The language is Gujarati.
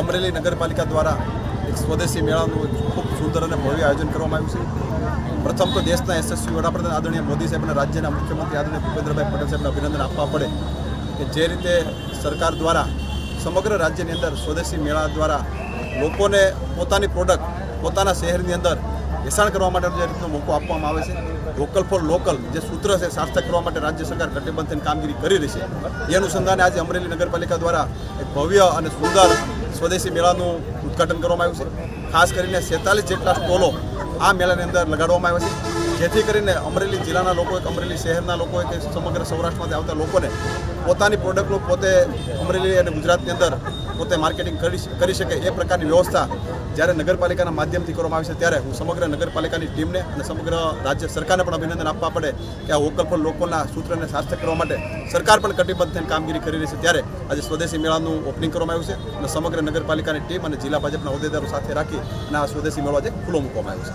अमरेली नगरपालिका द्वारा एक स्वदेशी मेळाનું खूब सुंदर और भव्य आयोजन કરવામાં આવ્યું છે। प्रथम तो देशना यशस्वी वडाप्रधान आदरणीय मोदी साहेब और राज्य मुख्यमंत्री आदरणीय भूपेन्द्रभाई पटेल साहेब अभिनंदन आपवा पड़े कि जे रीते सरकार द्वारा समग्र राज्य अंदर स्वदेशी मेळा द्वारा लोकोने पोतानी प्रोडक्ट पोताना शहरनी अंदर वेचाण करवा माटे जे रीतनो मोको आपवामां आवे छे, वोकल फॉर लोकल जे सूत्र है सार्थक करवा माटे राज्य सरकार कटिबद्ध थईने कामगीरी करी रही है। ए अनुसंधाने आज अमरेली नगरपालिका द्वारा एक भव्य और सुंदर स्वदेशी मेळाનું उद्घाटन करवामां આવ્યું છે। खास કરીને 46 જેટલા સ્ટોલો આ મેળાની અંદર લગાડવામાં આવ્યા છે, જેથી કરીને અમરેલી જિલ્લાના લોકો અમરેલી શહેરના લોકો કે સમગ્ર સૌરાષ્ટ્રમાંથી આવતા લોકોને પોતાની પ્રોડક્ટનું પોતે અમરેલી અને ગુજરાતની અંદર પોતે માર્કેટિંગ કરી શકે એ પ્રકારની વ્યવસ્થા જ્યારે નગરપાલિકાના માધ્યમથી કરવામાં આવી છે, ત્યારે હું સમગ્ર નગરપાલિકાની ટીમને અને સમગ્ર રાજ્ય સરકારને પણ અભિનંદન આપવા પડે કે આ વોકલ ફોર લોકોના સૂત્રને સાર્થક કરવા માટે સરકાર પણ કટિબદ્ધ થઈને કામગીરી કરી રહી છે। ત્યારે આજે સ્વદેશી મેળાનું ઓપનિંગ કરવામાં આવ્યું છે અને સમગ્ર નગરપાલિકાની ટીમ અને જિલ્લા ભાજપના હોદ્દેદારો સાથે રાખી અને આ સ્વદેશી મેળો આજે ખુલ્લો મૂકવામાં આવ્યો છે।